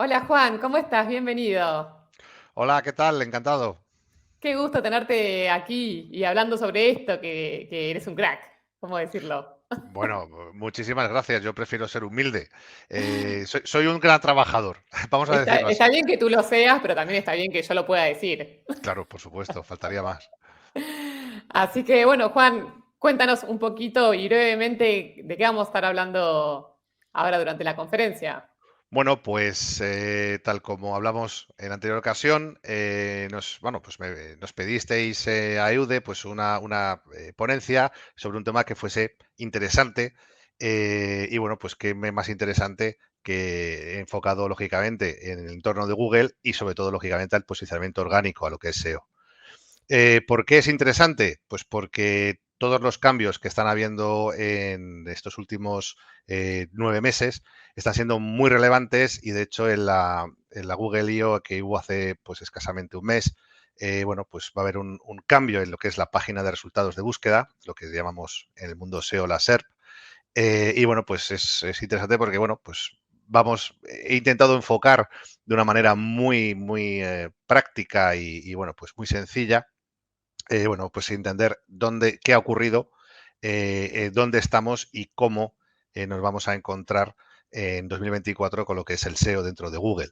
Hola Juan, ¿cómo estás? Bienvenido. Hola, ¿qué tal? Encantado. Qué gusto tenerte aquí y hablando sobre esto, que eres un crack, ¿cómo decirlo? Bueno, muchísimas gracias. Yo prefiero ser humilde. Soy un gran trabajador, vamos a Está, decirlo así. está bien que tú lo seas, pero también está bien que yo lo pueda decir. Claro, por supuesto, faltaría más. Así que bueno, Juan, cuéntanos un poquito y brevemente de qué vamos a estar hablando ahora durante la conferencia. Bueno, pues tal como hablamos en la anterior ocasión, nos pedisteis a EUDE pues una ponencia sobre un tema que fuese interesante y bueno, pues qué más interesante que enfocado lógicamente en el entorno de Google y sobre todo lógicamente al posicionamiento orgánico, a lo que es SEO. ¿Por qué es interesante? Pues porque todos los cambios que están habiendo en estos últimos 9 meses están siendo muy relevantes y de hecho en la Google I.O. que hubo hace pues escasamente un mes, bueno, pues va a haber un cambio en lo que es la página de resultados de búsqueda, lo que llamamos en el mundo SEO la SERP. Y bueno, pues es interesante porque, bueno, pues he intentado enfocar de una manera muy práctica y, bueno, pues muy sencilla bueno, pues entender qué ha ocurrido, dónde estamos y cómo nos vamos a encontrar en 2024 con lo que es el SEO dentro de Google.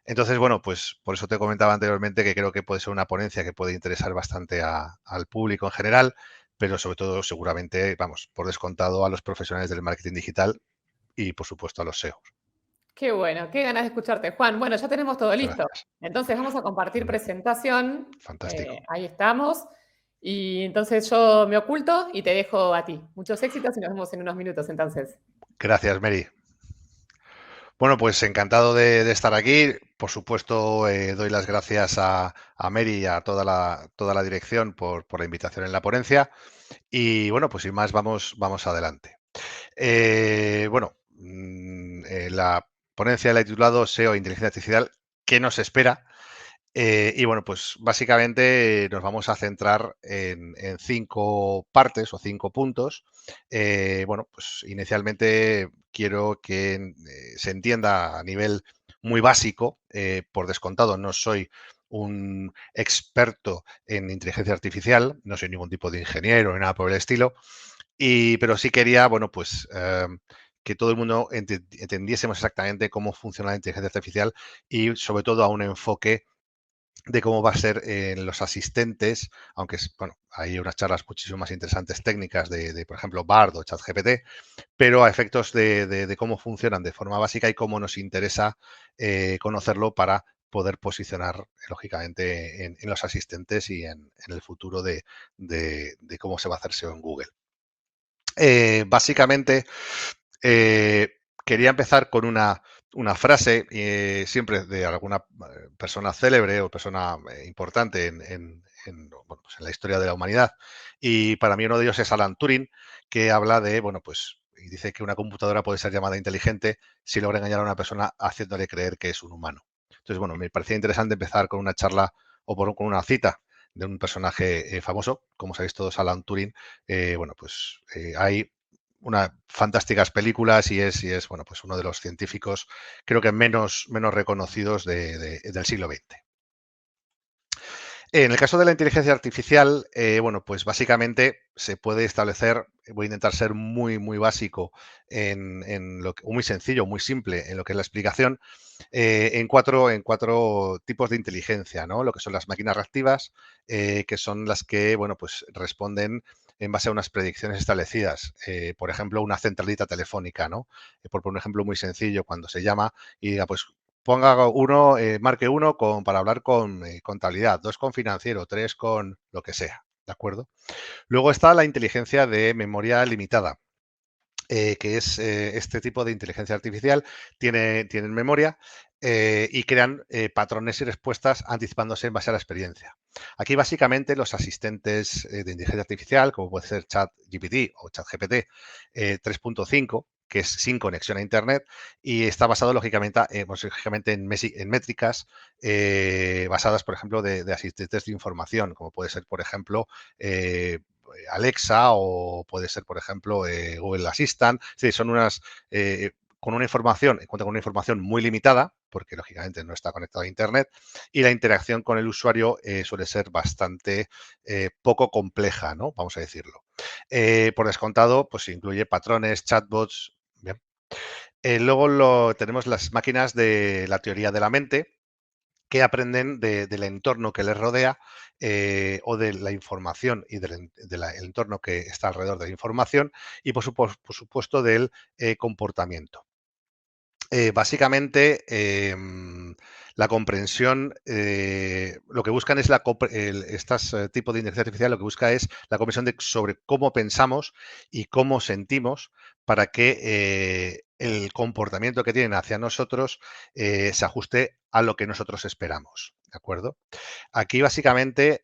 Entonces, bueno, pues por eso te comentaba anteriormente que creo que puede ser una ponencia que puede interesar bastante al público en general, pero sobre todo seguramente, vamos, por descontado a los profesionales del marketing digital y por supuesto a los SEOs. Qué bueno, qué ganas de escucharte, Juan. Bueno, ya tenemos todo Muchas listo. gracias. Entonces vamos a compartir presentación. Fantástico. Ahí estamos. Y entonces yo me oculto y te dejo a ti. Muchos éxitos y nos vemos en unos minutos entonces. Gracias, Mary. Bueno, pues encantado de estar aquí. Por supuesto, doy las gracias a Mary y a toda la dirección por la invitación en la ponencia. Y bueno, pues sin más, vamos adelante. La ponencia la he titulado SEO e Inteligencia Artificial, ¿qué nos espera? Y bueno, pues básicamente nos vamos a centrar en 5 partes o 5 puntos. Bueno, pues inicialmente quiero que se entienda a nivel muy básico. Por descontado, no soy un experto en inteligencia artificial, no soy ningún tipo de ingeniero ni nada por el estilo, pero sí quería, bueno, pues que todo el mundo entendiésemos exactamente cómo funciona la inteligencia artificial y sobre todo a un enfoque de cómo va a ser en los asistentes, aunque bueno, hay unas charlas muchísimo más interesantes técnicas por ejemplo, Bard o ChatGPT, pero a efectos de cómo funcionan de forma básica y cómo nos interesa conocerlo para poder posicionar, lógicamente, en los asistentes y en el futuro de cómo se va a hacer SEO en Google. Básicamente, quería empezar con una frase, siempre de alguna persona célebre o persona importante bueno, pues en la historia de la humanidad. Y para mí uno de ellos es Alan Turing, que habla de, bueno, pues, y dice que una computadora puede ser llamada inteligente si logra engañar a una persona haciéndole creer que es un humano. Entonces, bueno, me parecía interesante empezar con una charla o con una cita de un personaje famoso, como sabéis todos, Alan Turing. Bueno, pues hay unas fantásticas películas y es bueno, pues uno de los científicos creo que menos reconocidos del siglo XX. En el caso de la inteligencia artificial, bueno, pues básicamente se puede establecer, voy a intentar ser muy básico muy sencillo, muy simple en lo que es la explicación, en cuatro tipos de inteligencia, ¿no? Lo que son las máquinas reactivas, que son las que, bueno, pues responden en base a unas predicciones establecidas. Por ejemplo, una centralita telefónica, ¿no? Por poner un ejemplo muy sencillo, cuando se llama y diga, pues marque uno para hablar con contabilidad, 2 con financiero, 3 con lo que sea, ¿de acuerdo? Luego está la inteligencia de memoria limitada, que es este tipo de inteligencia artificial, tienen memoria y crean patrones y respuestas anticipándose en base a la experiencia. Aquí básicamente los asistentes de inteligencia artificial, como puede ser ChatGPT o ChatGPT 3.5, que es sin conexión a Internet y está basado lógicamente en métricas basadas, por ejemplo, de asistentes de información, como puede ser, por ejemplo, Alexa o puede ser, por ejemplo, Google Assistant. Sí, son cuenta con una información muy limitada, porque lógicamente no está conectado a Internet, y la interacción con el usuario suele ser bastante poco compleja, ¿no? Vamos a decirlo. Por descontado, pues incluye patrones, chatbots. Bien. Luego tenemos las máquinas de la teoría de la mente, que aprenden del entorno que les rodea o de la información y del entorno que está alrededor de la información y, por supuesto, del comportamiento. Básicamente, la comprensión, lo que buscan es estos tipos de inteligencia artificial, lo que busca es la comprensión sobre cómo pensamos y cómo sentimos para que el comportamiento que tienen hacia nosotros se ajuste a lo que nosotros esperamos. ¿De acuerdo? Aquí, básicamente,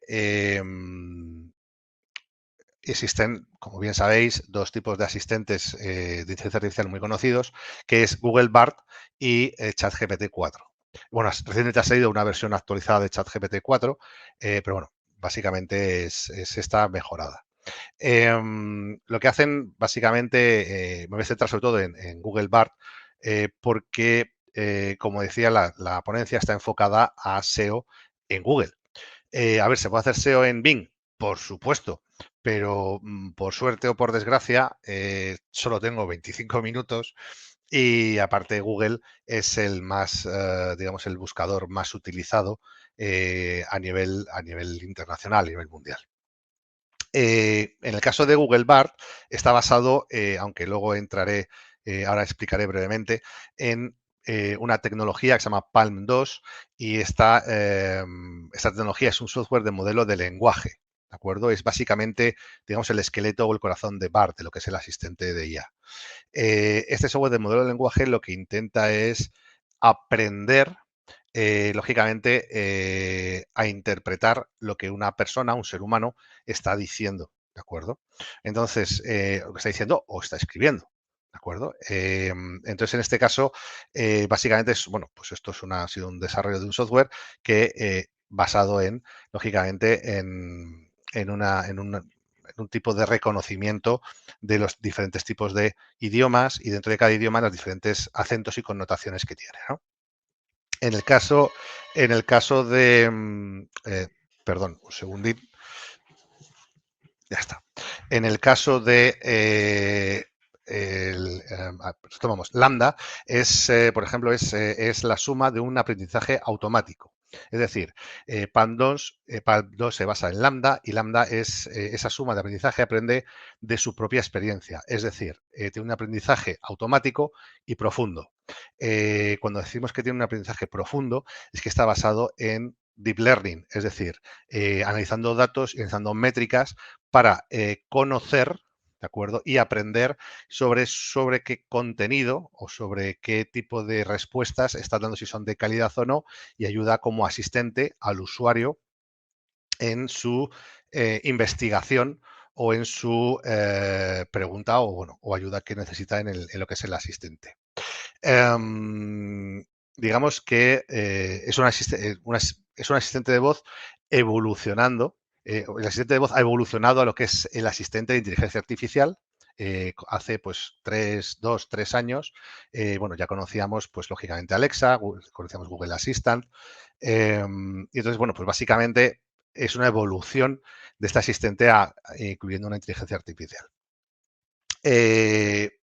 existen, como bien sabéis, dos tipos de asistentes de inteligencia artificial muy conocidos, que es Google Bard y ChatGPT 4. Bueno, recientemente ha salido una versión actualizada de ChatGPT 4, pero bueno, básicamente es esta mejorada. Lo que hacen, básicamente, me voy a centrar sobre todo en Google Bard, porque, como decía, la ponencia está enfocada a SEO en Google. A ver, ¿se puede hacer SEO en Bing? Por supuesto, pero por suerte o por desgracia, solo tengo 25 minutos y aparte Google es el más, digamos, el buscador más utilizado a nivel internacional, a nivel mundial. En el caso de Google Bard, está basado, aunque luego entraré, ahora explicaré brevemente, en una tecnología que se llama Palm 2 y esta tecnología es un software de modelo de lenguaje, ¿de acuerdo? Es básicamente, digamos, el esqueleto o el corazón de Bard, de lo que es el asistente de IA. Este software de modelo de lenguaje lo que intenta es aprender lógicamente, a interpretar lo que una persona, un ser humano, está diciendo, ¿de acuerdo? Entonces, lo que está diciendo o está escribiendo, ¿de acuerdo? Entonces, en este caso, básicamente, bueno, pues esto ha sido un desarrollo de un software que basado en, lógicamente, en un tipo de reconocimiento de los diferentes tipos de idiomas y dentro de cada idioma los diferentes acentos y connotaciones que tiene, ¿no? En el caso de, perdón, un segundín, ya está. En el caso de tomamos Lambda, por ejemplo, es la suma de un aprendizaje automático. Es decir, PAM2 se basa en Lambda y Lambda es esa suma de aprendizaje aprende de su propia experiencia. Es decir, tiene un aprendizaje automático y profundo. Cuando decimos que tiene un aprendizaje profundo, es que está basado en deep learning, es decir, analizando datos y analizando métricas para conocer, ¿de acuerdo? Y aprender sobre qué contenido o sobre qué tipo de respuestas está dando, si son de calidad o no, y ayuda como asistente al usuario en su investigación o en su pregunta o, bueno, o ayuda que necesita en lo que es el asistente. Digamos que es un asistente de voz evolucionando. El asistente de voz ha evolucionado a lo que es el asistente de inteligencia artificial. Hace pues 3 años, bueno, ya conocíamos pues lógicamente Alexa, conocíamos Google Assistant. Y entonces, bueno, pues básicamente es una evolución de este asistente incluyendo una inteligencia artificial.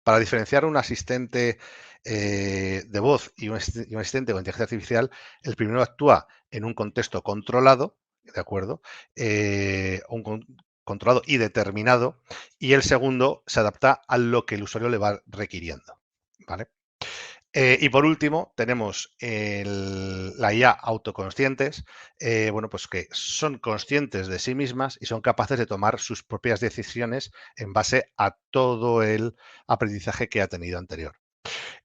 Para diferenciar un asistente de voz y un asistente con inteligencia artificial, el primero actúa en un contexto controlado, ¿de acuerdo? Controlado y determinado, y el segundo se adapta a lo que el usuario le va requiriendo, ¿vale? Y por último, tenemos la IA autoconscientes, bueno, pues que son conscientes de sí mismas y son capaces de tomar sus propias decisiones en base a todo el aprendizaje que ha tenido anterior.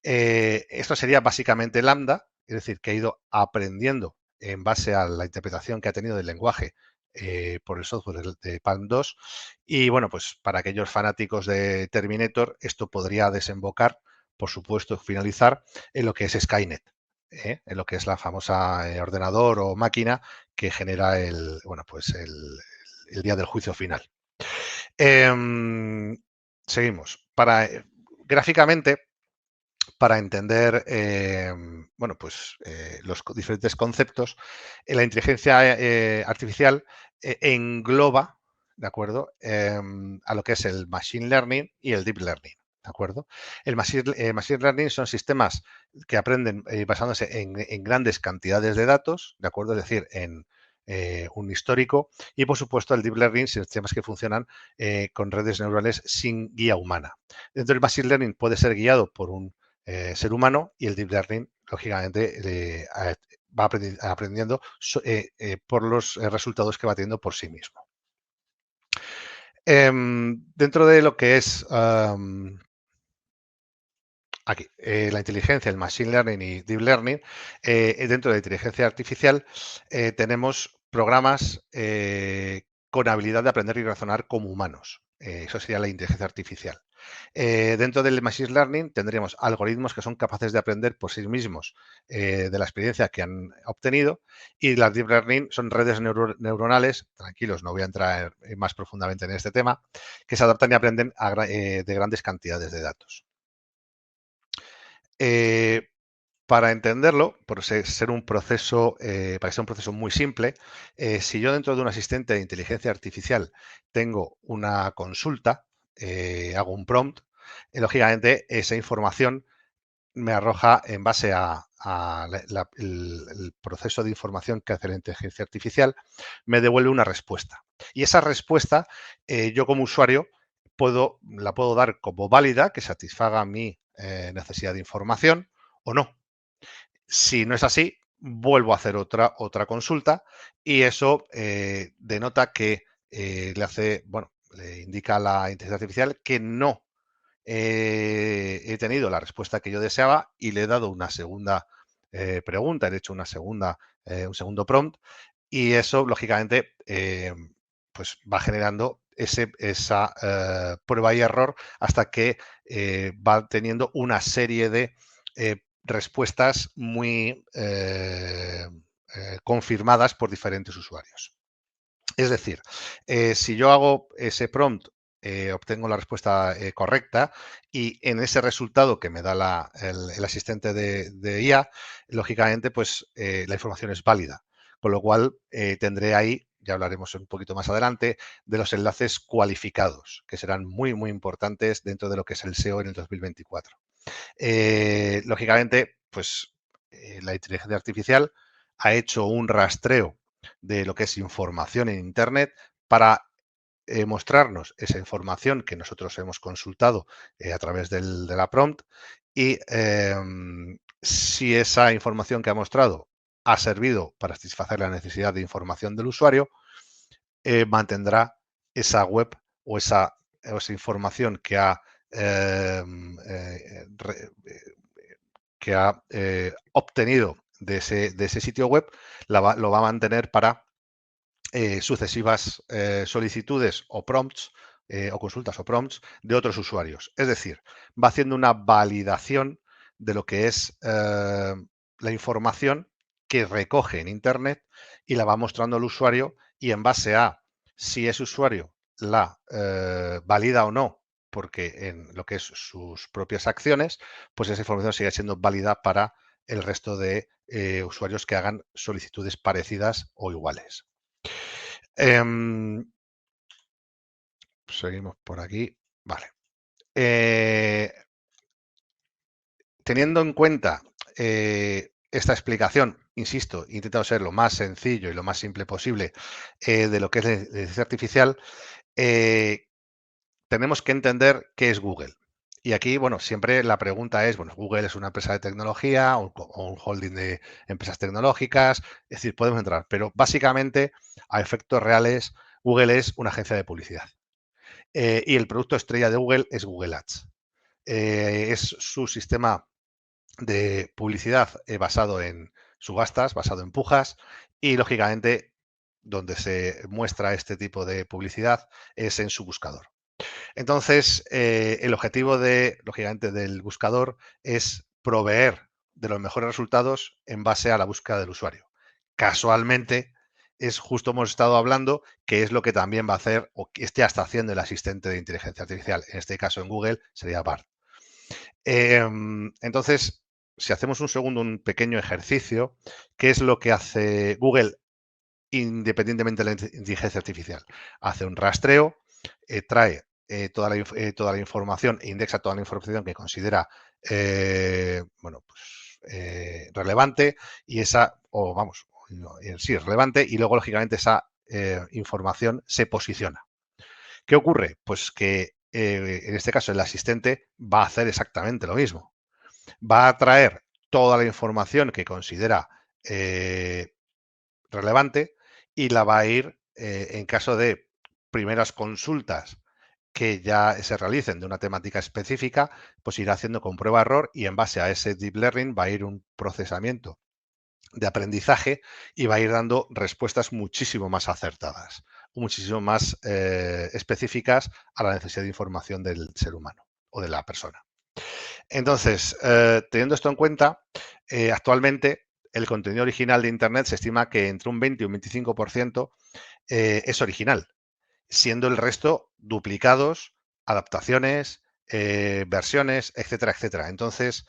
Esto sería básicamente Lambda, es decir, que ha ido aprendiendo en base a la interpretación que ha tenido del lenguaje por el software de Palm 2. Y bueno, pues para aquellos fanáticos de Terminator, esto podría desembocar, por supuesto, finalizar en lo que es Skynet, en lo que es la famosa ordenador o máquina que genera bueno, pues el día del juicio final. Seguimos. Gráficamente, para entender, bueno, pues los diferentes conceptos, la inteligencia artificial engloba, ¿de acuerdo? A lo que es el Machine Learning y el Deep Learning. ¿De acuerdo? El Machine Learning son sistemas que aprenden basándose en grandes cantidades de datos, ¿de acuerdo? Es decir, en un histórico. Y, por supuesto, el Deep Learning, sistemas que funcionan con redes neurales sin guía humana. Dentro del Machine Learning puede ser guiado por un ser humano y el Deep Learning, lógicamente, va aprendiendo por los resultados que va teniendo por sí mismo. Dentro de lo que es aquí, la inteligencia, el Machine Learning y Deep Learning, dentro de la inteligencia artificial tenemos programas con habilidad de aprender y razonar como humanos. Eso sería la inteligencia artificial. Dentro del Machine Learning tendríamos algoritmos que son capaces de aprender por sí mismos de la experiencia que han obtenido, y las Deep Learning son redes neuronales, tranquilos, no voy a entrar más profundamente en este tema, que se adaptan y aprenden de grandes cantidades de datos. Para entenderlo, por ser un proceso, para que sea un proceso muy simple, si yo dentro de un asistente de inteligencia artificial tengo una consulta, hago un prompt, lógicamente esa información me arroja en base a el proceso de información que hace la inteligencia artificial, me devuelve una respuesta. Y esa respuesta, yo como usuario la puedo dar como válida, que satisfaga mi necesidad de información, o no. Si no es así, vuelvo a hacer otra consulta, y eso denota que le indica a la inteligencia artificial que no he tenido la respuesta que yo deseaba, y le he dado una segunda pregunta, he hecho un segundo prompt, y eso, lógicamente, pues va generando esa prueba y error hasta que va teniendo una serie de respuestas muy confirmadas por diferentes usuarios. Es decir, si yo hago ese prompt, obtengo la respuesta correcta, y en ese resultado que me da el asistente de IA, lógicamente, pues la información es válida. Con lo cual, tendré ahí, ya hablaremos un poquito más adelante, de los enlaces cualificados, que serán muy, muy importantes dentro de lo que es el SEO en el 2024. Lógicamente, pues la inteligencia artificial ha hecho un rastreo de lo que es información en Internet para mostrarnos esa información que nosotros hemos consultado a través de la prompt, y si esa información que ha mostrado ha servido para satisfacer la necesidad de información del usuario, mantendrá esa web o esa información que ha obtenido de ese sitio web, lo va a mantener para sucesivas solicitudes o prompts o consultas o prompts de otros usuarios. Es decir, va haciendo una validación de lo que es la información que recoge en Internet, y la va mostrando al usuario, y en base a si ese usuario la valida o no, porque en lo que es sus propias acciones, pues esa información sigue siendo válida para el resto de usuarios que hagan solicitudes parecidas o iguales. Seguimos por aquí. Vale. Teniendo en cuenta esta explicación, insisto, he intentado ser lo más sencillo y lo más simple posible de lo que es la inteligencia artificial, tenemos que entender qué es Google. Y aquí, bueno, siempre la pregunta es, bueno, Google es una empresa de tecnología o un holding de empresas tecnológicas, es decir, podemos entrar, pero básicamente, a efectos reales, Google es una agencia de publicidad. Y el producto estrella de Google es Google Ads. Es su sistema de publicidad basado en subastas, basado en pujas, y lógicamente donde se muestra este tipo de publicidad es en su buscador. Entonces, el objetivo lógicamente, del buscador es proveer de los mejores resultados en base a la búsqueda del usuario. Casualmente, es justo hemos estado hablando que es lo que también va a hacer, o que ya está haciendo, el asistente de inteligencia artificial. En este caso, en Google, sería Bard. Entonces, si hacemos un pequeño ejercicio, ¿qué es lo que hace Google independientemente de la inteligencia artificial? Hace un rastreo, trae toda la información e indexa toda la información que considera bueno, pues, relevante y esa, o vamos, sí es relevante y luego, lógicamente, esa información se posiciona. ¿Qué ocurre? Pues que en este caso el asistente va a hacer exactamente lo mismo. Va a traer toda la información que considera relevante y la va a ir, en caso de primeras consultas que ya se realicen de una temática específica, pues irá haciendo con prueba-error y en base a ese deep learning va a ir un procesamiento de aprendizaje y va a ir dando respuestas muchísimo más acertadas, muchísimo más específicas a la necesidad de información del ser humano o de la persona. Entonces, teniendo esto en cuenta, actualmente el contenido original de Internet se estima que entre un 20 y un 25% es original, siendo el resto duplicados, adaptaciones, versiones, etcétera, etcétera. Entonces,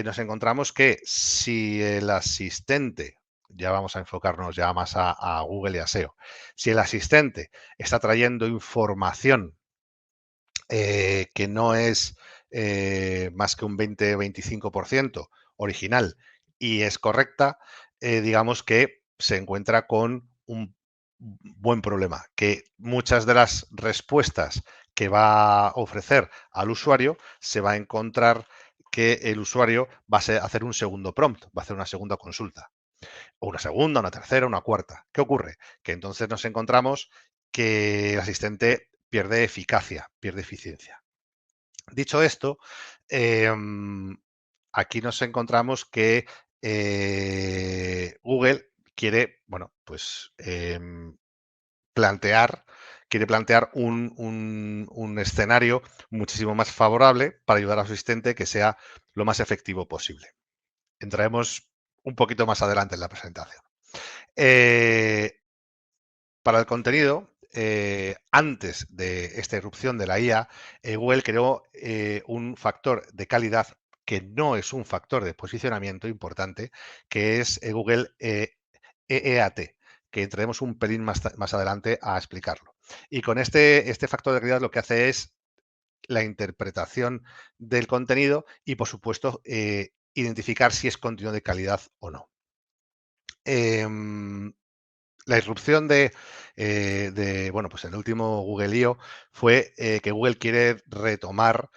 nos encontramos que si el asistente, ya vamos a enfocarnos ya más a Google y a SEO, si el asistente está trayendo información que no es más que un 20-25% original y es correcta, digamos que se encuentra con un buen problema, que muchas de las respuestas que va a ofrecer al usuario se va a encontrar que el usuario va a hacer un segundo prompt, va a hacer una segunda consulta, o una segunda, una tercera, una cuarta. ¿Qué ocurre? Que entonces nos encontramos que el asistente pierde eficacia, pierde eficiencia. Dicho esto, aquí nos encontramos que Google quiere, bueno, pues quiere plantear un escenario muchísimo más favorable para ayudar a su asistente que sea lo más efectivo posible. Entraremos un poquito más adelante en la presentación. Para el contenido, antes de esta irrupción de la IA, Google creó un factor de calidad que no es un factor de posicionamiento importante, que es Google EEAT, que entraremos un pelín más adelante a explicarlo. Y con este factor de calidad lo que hace es la interpretación del contenido y, por supuesto, identificar si es contenido de calidad o no. La irrupción bueno, pues el último Google I.O. fue que Google quiere retomar,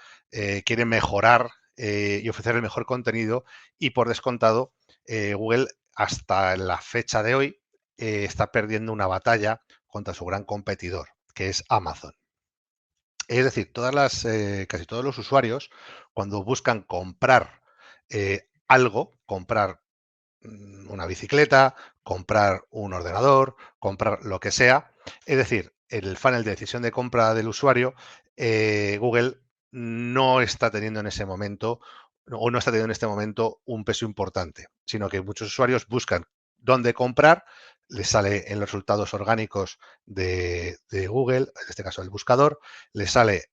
quiere mejorar y ofrecer el mejor contenido y, por descontado, Google hasta la fecha de hoy está perdiendo una batalla contra su gran competidor, que es Amazon. Es decir, casi todos los usuarios, cuando buscan comprar algo, comprar una bicicleta, comprar un ordenador, comprar lo que sea. Es decir, el funnel de decisión de compra del usuario, Google no está teniendo en ese momento o no está teniendo en este momento un peso importante, sino que muchos usuarios buscan dónde comprar, les sale en los resultados orgánicos de Google, en este caso el buscador, les sale,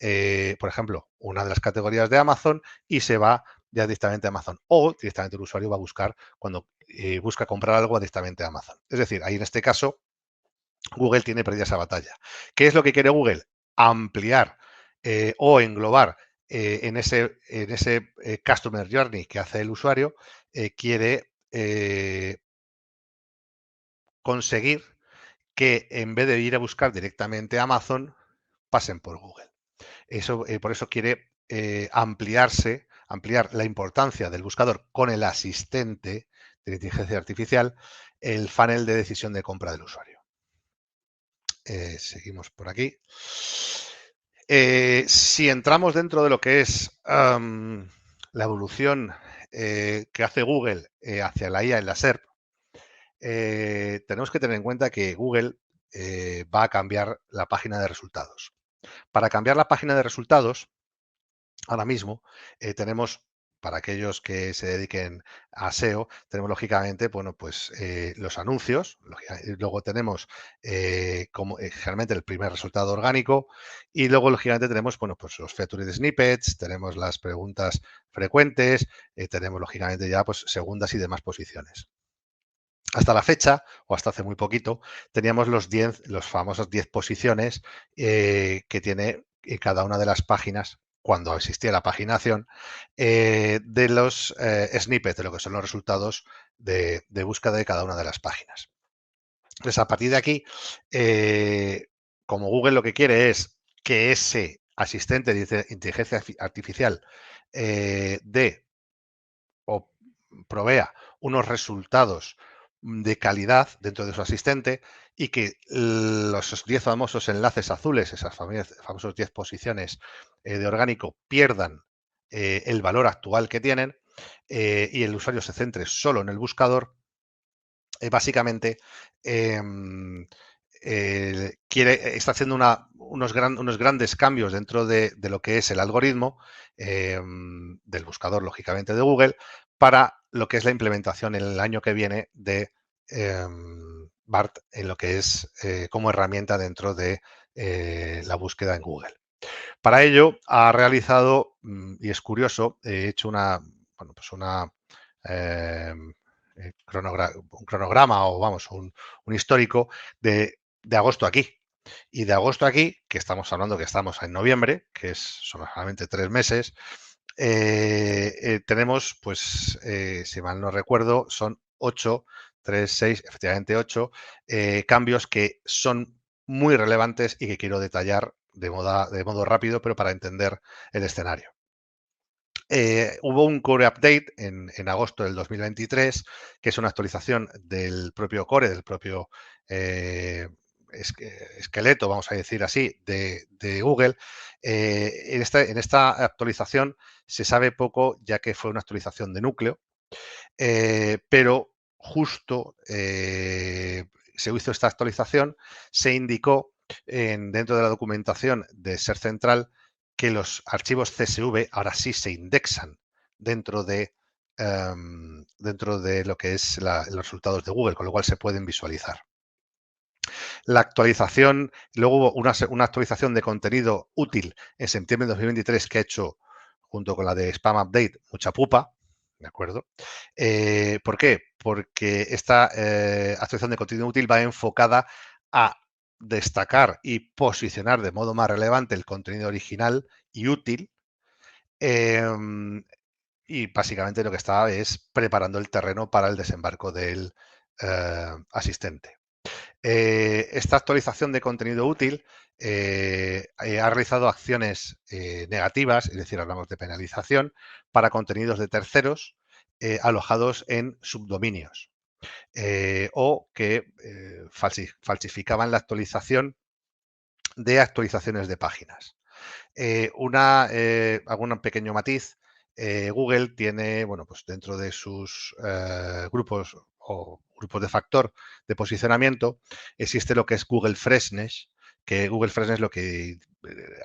por ejemplo, una de las categorías de Amazon y se va ya directamente a Amazon. O directamente el usuario va a buscar cuando busca comprar algo directamente a Amazon. Es decir, ahí en este caso Google tiene perdida esa batalla. ¿Qué es lo que quiere Google? Ampliar o englobar en ese Customer Journey que hace el usuario, quiere conseguir que en vez de ir a buscar directamente a Amazon, pasen por Google. Por eso quiere ampliar la importancia del buscador con el asistente de inteligencia artificial, el funnel de decisión de compra del usuario. Seguimos por aquí. Si entramos dentro de lo que es la evolución que hace Google hacia la IA en la SERP, tenemos que tener en cuenta que Google va a cambiar la página de resultados. Para cambiar la página de resultados, ahora mismo tenemos para aquellos que se dediquen a SEO, tenemos lógicamente, bueno, pues los anuncios, luego tenemos generalmente el primer resultado orgánico y luego lógicamente tenemos, bueno, pues los featured snippets, tenemos las preguntas frecuentes, tenemos lógicamente ya pues segundas y demás posiciones. Hasta la fecha, o hasta hace muy poquito, teníamos los famosos 10 posiciones que tiene cada una de las páginas, cuando existía la paginación, de los snippets, de lo que son los resultados de búsqueda de cada una de las páginas. Entonces, a partir de aquí, como Google lo que quiere es que ese asistente de inteligencia artificial dé o provea unos resultados de calidad dentro de su asistente y que los 10 famosos enlaces azules, esas famosas 10 posiciones de orgánico, pierdan el valor actual que tienen y el usuario se centre solo en el buscador, básicamente está haciendo unos grandes cambios dentro de lo que es el algoritmo del buscador, lógicamente, de Google, para lo que es la implementación en el año que viene de BART en lo que es como herramienta dentro de la búsqueda en Google. Para ello ha realizado, y es curioso, he hecho eh, un cronograma o vamos, un histórico de agosto aquí. Y de agosto aquí, que estamos hablando que estamos en noviembre, que son solamente 3 meses, tenemos, pues, si mal no recuerdo, son 8, 3, 6, efectivamente 8 cambios que son muy relevantes y que quiero detallar de modo rápido, pero para entender el escenario. Hubo un core update en agosto del 2023, que es una actualización del propio core, del propio esqueleto, vamos a decir así, de Google. En esta actualización se sabe poco, ya que fue una actualización de núcleo, pero justo se hizo esta actualización, se indicó dentro de la documentación de Ser Central que los archivos CSV ahora sí se indexan dentro de lo que es los resultados de Google, con lo cual se pueden visualizar. La actualización, luego hubo una actualización de contenido útil en septiembre de 2023 que ha hecho, junto con la de Spam Update, mucha pupa, ¿de acuerdo? ¿Por qué? Porque esta actualización de contenido útil va enfocada a destacar y posicionar de modo más relevante el contenido original y útil. Y básicamente lo que está es preparando el terreno para el desembarco del asistente. Esta actualización de contenido útil ha realizado acciones negativas, es decir, hablamos de penalización, para contenidos de terceros alojados en subdominios o que falsificaban la actualización de actualizaciones de páginas. Algún pequeño matiz. Google tiene, bueno, pues dentro de sus grupos o grupos de factor de posicionamiento, existe lo que es Google Freshness, que Google Freshness lo que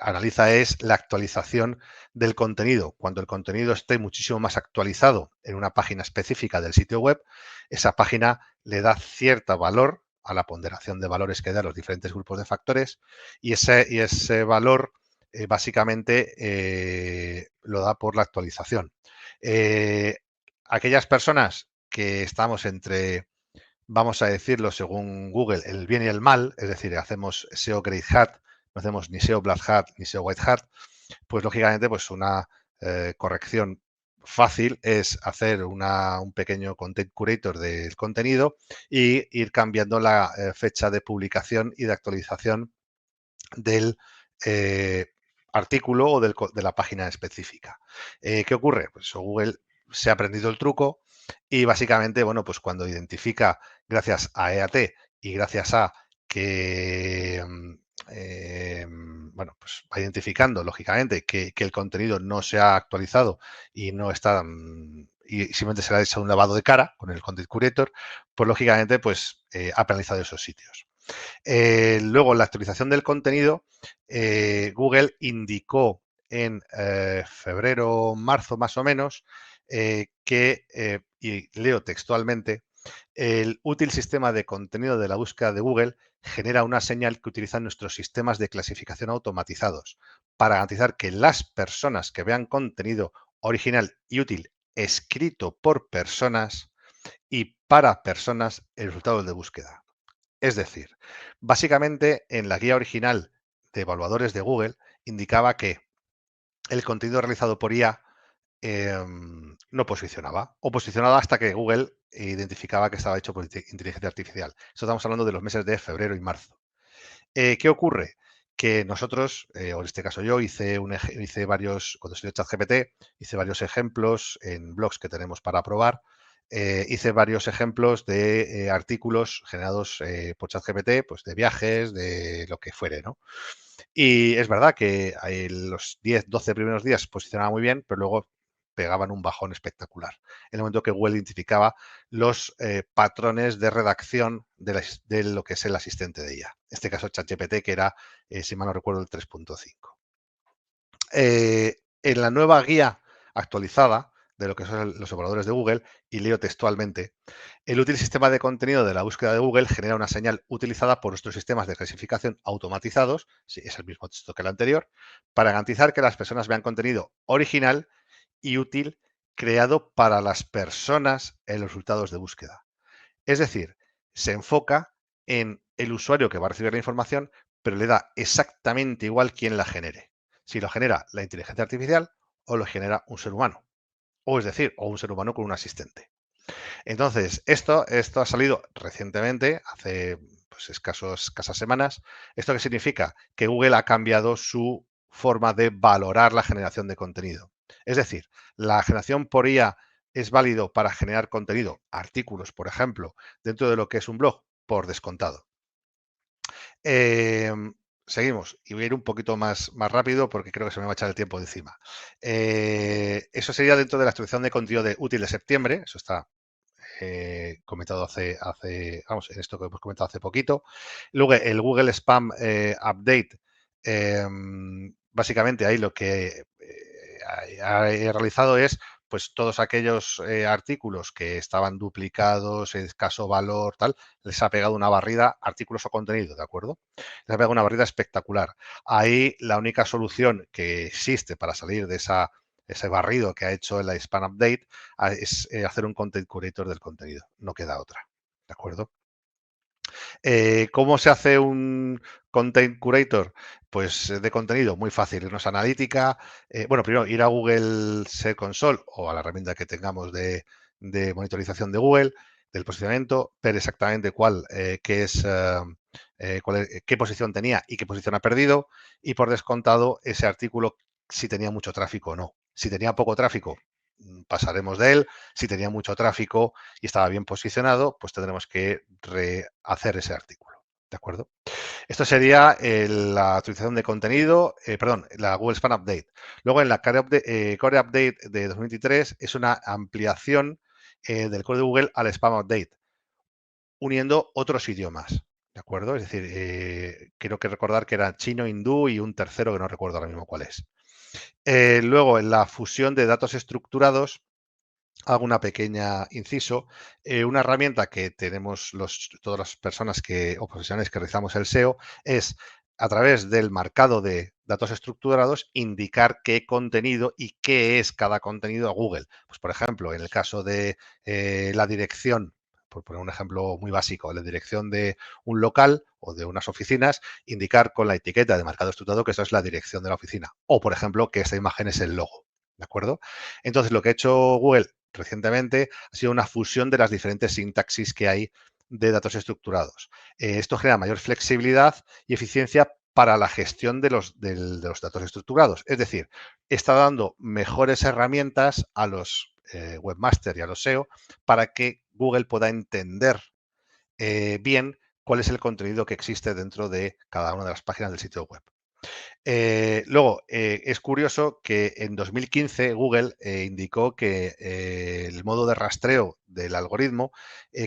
analiza es la actualización del contenido. Cuando el contenido esté muchísimo más actualizado en una página específica del sitio web, esa página le da cierto valor a la ponderación de valores que da los diferentes grupos de factores y ese valor básicamente lo da por la actualización. Aquellas personas que estamos entre, vamos a decirlo según Google, el bien y el mal, es decir, hacemos SEO Grey Hat, no hacemos ni SEO Black Hat ni SEO White Hat, pues lógicamente pues una corrección fácil es hacer un pequeño content curator del contenido y ir cambiando la fecha de publicación y de actualización del artículo o de la página específica. ¿Qué ocurre? Pues Google se ha aprendido el truco y básicamente, bueno, pues cuando identifica, gracias a EAT y gracias a que, bueno, pues va identificando, lógicamente, que el contenido no se ha actualizado y no está y simplemente se le ha hecho un lavado de cara con el Content Curator, pues lógicamente, pues ha penalizado esos sitios. Luego, en la actualización del contenido, Google indicó en febrero, marzo más o menos, y leo textualmente, el útil sistema de contenido de la búsqueda de Google genera una señal que utilizan nuestros sistemas de clasificación automatizados para garantizar que las personas que vean contenido original y útil escrito por personas y para personas en resultados de búsqueda. Es decir, básicamente en la guía original de evaluadores de Google indicaba que el contenido realizado por IA no posicionaba, o posicionaba hasta que Google identificaba que estaba hecho por inteligencia artificial. Esto estamos hablando de los meses de febrero y marzo. ¿Qué ocurre? Que nosotros, o en este caso yo, hice varios, cuando estudié ChatGPT, hice varios ejemplos en blogs que tenemos para probar. Hice varios ejemplos de artículos generados por ChatGPT, pues de viajes, de lo que fuere, ¿no? Y es verdad que los 10, 12 primeros días posicionaba muy bien, pero luego pegaban un bajón espectacular. En el momento que Google identificaba los patrones de redacción de lo que es el asistente de IA. En este caso, ChatGPT, que era, si mal no recuerdo, el 3.5. En la nueva guía actualizada de lo que son los evaluadores de Google, y leo textualmente, el útil sistema de contenido de la búsqueda de Google genera una señal utilizada por nuestros sistemas de clasificación automatizados, sí, es el mismo texto que el anterior, para garantizar que las personas vean contenido original y útil creado para las personas en los resultados de búsqueda. Es decir, se enfoca en el usuario que va a recibir la información, pero le da exactamente igual quién la genere. Si lo genera la inteligencia artificial o lo genera un ser humano. O es decir, o un ser humano con un asistente. Entonces, esto ha salido recientemente, hace pues, escasas semanas. ¿Esto qué significa? Que Google ha cambiado su forma de valorar la generación de contenido. Es decir, la generación por IA es válido para generar contenido, artículos, por ejemplo, dentro de lo que es un blog, por descontado. Seguimos y voy a ir un poquito más rápido porque creo que se me va a echar el tiempo de encima. Eso sería dentro de la actualización de contenido de útil de septiembre. Eso está comentado vamos, en esto que hemos comentado hace poquito. Luego, el Google Spam Update, básicamente ahí lo que he realizado es pues todos aquellos artículos que estaban duplicados, escaso valor, tal, les ha pegado una barrida, artículos o contenido, ¿de acuerdo? Les ha pegado una barrida espectacular. Ahí la única solución que existe para salir de ese barrido que ha hecho el Spam Update es hacer un Content Curator del contenido. No queda otra, ¿de acuerdo? ¿Cómo se hace un Content Curator? Pues de contenido, muy fácil. Irnos a Analítica. Bueno, primero ir a Google Search Console o a la herramienta que tengamos de monitorización de Google, del posicionamiento, ver exactamente qué posición tenía y qué posición ha perdido, y por descontado ese artículo si tenía mucho tráfico o no. Si tenía poco tráfico, pasaremos de él. Si tenía mucho tráfico y estaba bien posicionado, pues tendremos que rehacer ese artículo. ¿De acuerdo? Esto sería la actualización de contenido, perdón, la Google Spam Update. Luego en la Core Update de 2023 es una ampliación del core de Google al Spam Update, uniendo otros idiomas. ¿De acuerdo? Es decir, quiero recordar que era chino, hindú y un tercero que no recuerdo ahora mismo cuál es. Luego, en la fusión de datos estructurados, hago una pequeña inciso. Una herramienta que tenemos todas las personas o profesionales que realizamos el SEO es, a través del marcado de datos estructurados, indicar qué contenido y qué es cada contenido a Google. Pues, por ejemplo, en el caso de la dirección, por poner un ejemplo muy básico, la dirección de un local o de unas oficinas, indicar con la etiqueta de marcado estructurado que esa es la dirección de la oficina. O, por ejemplo, que esta imagen es el logo. ¿De acuerdo? Entonces, lo que ha hecho Google recientemente ha sido una fusión de las diferentes sintaxis que hay de datos estructurados. Esto genera mayor flexibilidad y eficiencia para la gestión de los datos estructurados. Es decir, está dando mejores herramientas a los webmasters y a los SEO para que Google pueda entender bien cuál es el contenido que existe dentro de cada una de las páginas del sitio web. Luego, es curioso que en 2015 Google indicó que el modo de rastreo del algoritmo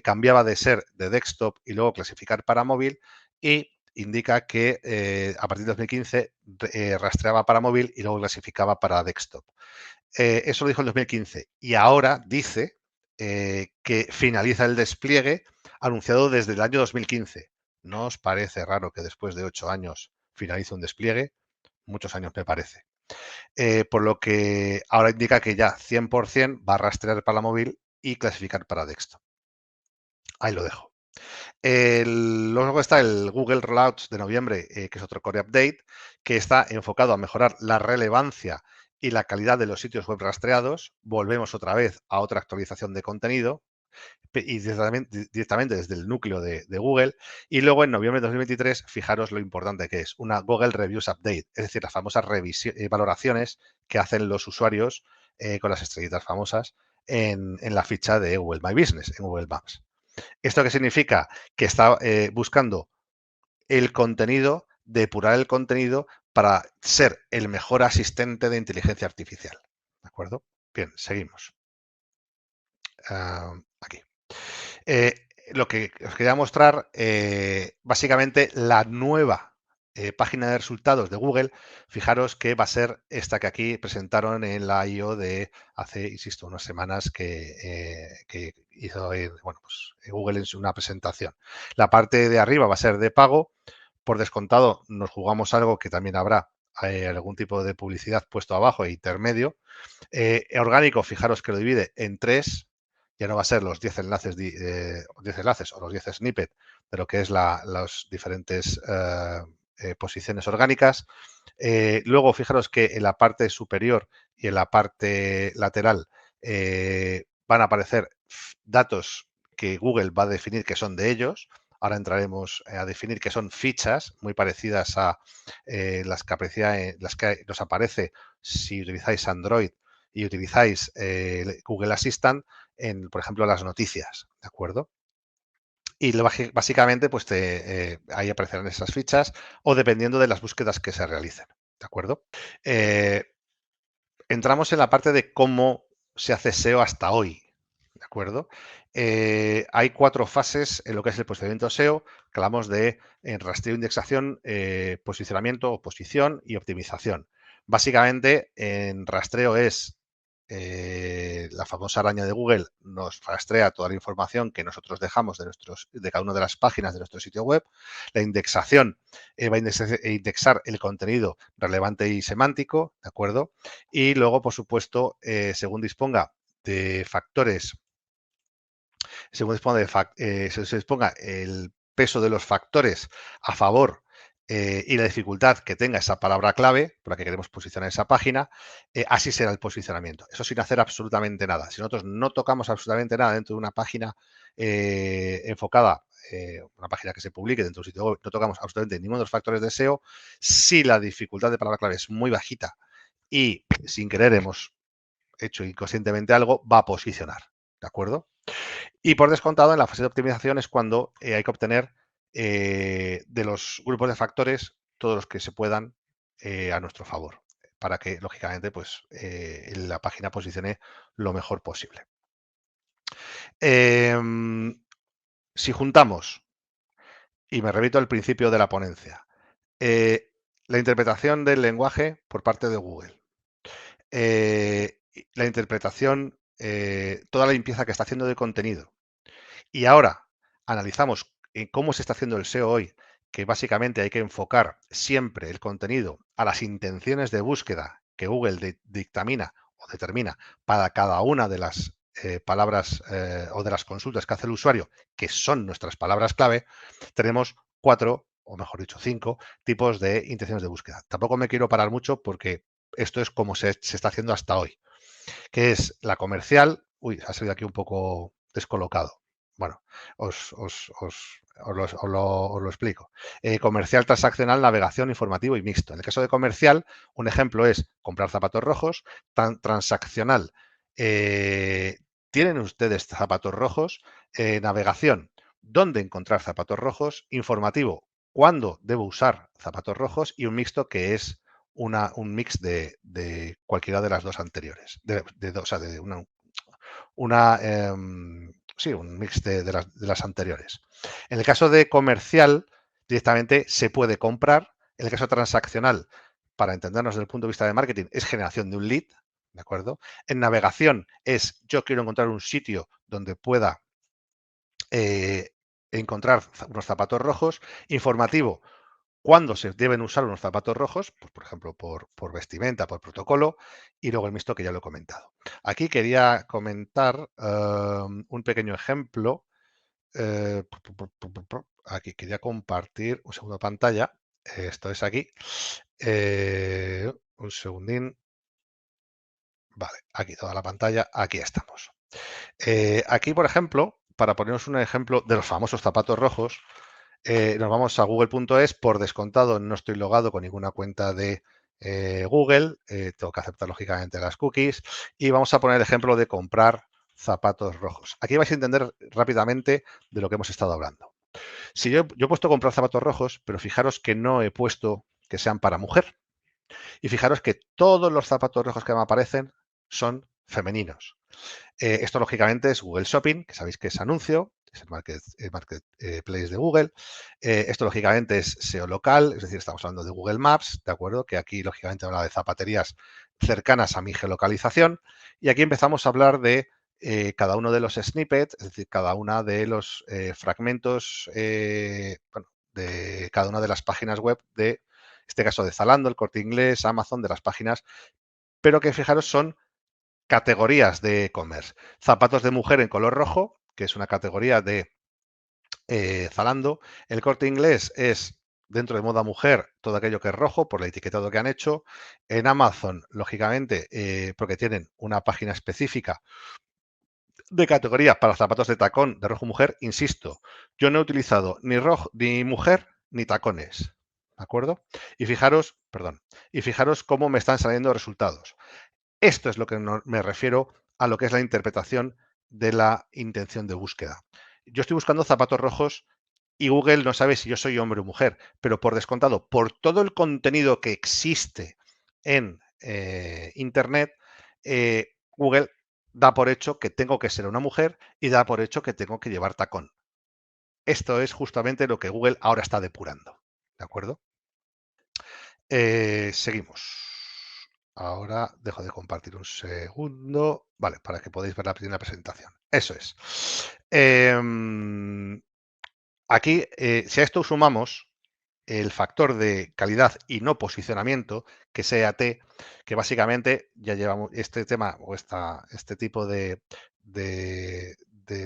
cambiaba de ser de desktop y luego clasificar para móvil, y indica que a partir de 2015 rastreaba para móvil y luego clasificaba para desktop. Eso lo dijo en 2015 y ahora dice que finaliza el despliegue anunciado desde el año 2015. ¿No os parece raro que después de 8 años finalice un despliegue? Muchos años me parece. Por lo que ahora indica que ya 100% va a rastrear para móvil y clasificar para desktop. Ahí lo dejo. Luego está el Google Rollouts de noviembre, que es otro core update, que está enfocado a mejorar la relevancia y la calidad de los sitios web rastreados. Volvemos otra vez a otra actualización de contenido y directamente desde el núcleo de Google. Y luego en noviembre de 2023, fijaros lo importante que es una Google Reviews Update, es decir, las famosas valoraciones que hacen los usuarios con las estrellitas famosas en la ficha de Google My Business, en Google Maps. ¿Esto qué significa? Que está buscando el contenido, depurar el contenido para ser el mejor asistente de inteligencia artificial. ¿De acuerdo? Bien, seguimos. Aquí. Lo que os quería mostrar, básicamente la nueva página de resultados de Google, fijaros que va a ser esta que aquí presentaron en la I.O. de hace, insisto, unas semanas que hizo bueno, pues, Google en una presentación. La parte de arriba va a ser de pago. Por descontado, nos jugamos algo que también habrá algún tipo de publicidad puesto abajo e intermedio. Orgánico, fijaros que lo divide en 3. Ya no va a ser los 10 enlaces, 10 enlaces o los 10 snippets de lo que es las diferentes posiciones orgánicas. Luego, fijaros que en la parte superior y en la parte lateral van a aparecer datos que Google va a definir que son de ellos. Ahora entraremos a definir que son fichas muy parecidas a las que nos aparece si utilizáis Android y utilizáis Google Assistant en, por ejemplo, las noticias, ¿de acuerdo? Y básicamente, pues ahí aparecerán esas fichas o dependiendo de las búsquedas que se realicen, ¿de acuerdo? Entramos en la parte de cómo se hace SEO hasta hoy, ¿de acuerdo? Hay 4 fases en lo que es el procedimiento SEO, que hablamos de rastreo, indexación, posicionamiento, oposición y optimización. Básicamente, en rastreo es la famosa araña de Google nos rastrea toda la información que nosotros dejamos de cada una de las páginas de nuestro sitio web. La indexación va a indexar el contenido relevante y semántico, ¿de acuerdo? Y luego, por supuesto, según disponga de factores, según se disponga el peso de los factores a favor y la dificultad que tenga esa palabra clave por la que queremos posicionar esa página, así será el posicionamiento. Eso sin hacer absolutamente nada. Si nosotros no tocamos absolutamente nada dentro de una página enfocada, una página que se publique dentro de un sitio web, no tocamos absolutamente ninguno de los factores de SEO, si la dificultad de palabra clave es muy bajita y sin querer hemos hecho inconscientemente algo, va a posicionar. ¿De acuerdo? Y por descontado, en la fase de optimización es cuando hay que obtener de los grupos de factores todos los que se puedan a nuestro favor, para que, lógicamente, pues la página posicione lo mejor posible. Si juntamos, y me repito al principio de la ponencia, la interpretación del lenguaje por parte de Google, la interpretación, toda la limpieza que está haciendo de contenido, y ahora analizamos cómo se está haciendo el SEO hoy, que básicamente hay que enfocar siempre el contenido a las intenciones de búsqueda que Google dictamina o determina para cada una de las palabras o de las consultas que hace el usuario, que son nuestras palabras clave. Tenemos 4, o mejor dicho 5, tipos de intenciones de búsqueda. Tampoco me quiero parar mucho porque esto es como se está haciendo hasta hoy, que es la comercial. Uy, ha salido aquí un poco descolocado. Bueno, os lo explico. Comercial, transaccional, navegación, informativo y mixto. En el caso de comercial, un ejemplo es comprar zapatos rojos. Transaccional, ¿tienen ustedes zapatos rojos? Navegación, ¿dónde encontrar zapatos rojos? Informativo, ¿cuándo debo usar zapatos rojos? Y un mixto que es un mix de cualquiera de las dos anteriores. Sí, un mix de las anteriores. En el caso de comercial, directamente se puede comprar. En el caso transaccional, para entendernos desde el punto de vista de marketing, es generación de un lead, ¿de acuerdo? En navegación es yo quiero encontrar un sitio donde pueda encontrar unos zapatos rojos. Informativo, cuándo se deben usar unos zapatos rojos, pues por ejemplo, por vestimenta, por protocolo, y luego el mixto que ya lo he comentado. Aquí quería comentar un pequeño ejemplo. Aquí quería compartir un segundo pantalla. Esto es aquí. Un segundín. Vale, aquí toda la pantalla. Aquí estamos. Aquí, por ejemplo, para ponernos un ejemplo de los famosos zapatos rojos, nos vamos a google.es. Por descontado, no estoy logado con ninguna cuenta de Google. Tengo que aceptar, lógicamente, las cookies. Y vamos a poner el ejemplo de comprar zapatos rojos. Aquí vais a entender rápidamente de lo que hemos estado hablando. Si yo he puesto comprar zapatos rojos, pero fijaros que no he puesto que sean para mujer. Y fijaros que todos los zapatos rojos que me aparecen son femeninos. Esto, lógicamente, es Google Shopping, que sabéis que es anuncio, es el marketplace de Google. Esto, lógicamente, es SEO local, es decir, estamos hablando de Google Maps, ¿de acuerdo? Que aquí, lógicamente, habla de zapaterías cercanas a mi geolocalización. Y aquí empezamos a hablar de cada uno de los snippets, es decir, cada uno de los fragmentos, bueno, de cada una de las páginas web de, en este caso, de Zalando, el Corte Inglés, Amazon, de las páginas, pero que, fijaros, son categorías de e-commerce. Zapatos de mujer en color rojo, que es una categoría de Zalando. El Corte Inglés es, dentro de moda mujer, todo aquello que es rojo por el etiquetado que han hecho. En Amazon, lógicamente, porque tienen una página específica de categoría para zapatos de tacón de rojo mujer. Insisto, yo no he utilizado ni rojo, ni mujer, ni tacones. ¿De acuerdo? Y fijaros, perdón, y fijaros cómo me están saliendo resultados. Esto es lo que me refiero a lo que es la interpretación de la intención de búsqueda. Yo estoy buscando zapatos rojos y Google no sabe si yo soy hombre o mujer, pero por descontado, por todo el contenido que existe en Internet, Google da por hecho que tengo que ser una mujer y da por hecho que tengo que llevar tacón. Esto es justamente lo que Google ahora está depurando. ¿De acuerdo? Seguimos. Ahora dejo de compartir un segundo. Vale, para que podáis ver la primera presentación. Eso es. Aquí, si a esto sumamos el factor de calidad y no posicionamiento, que es EAT, que básicamente ya llevamos este tema o este tipo de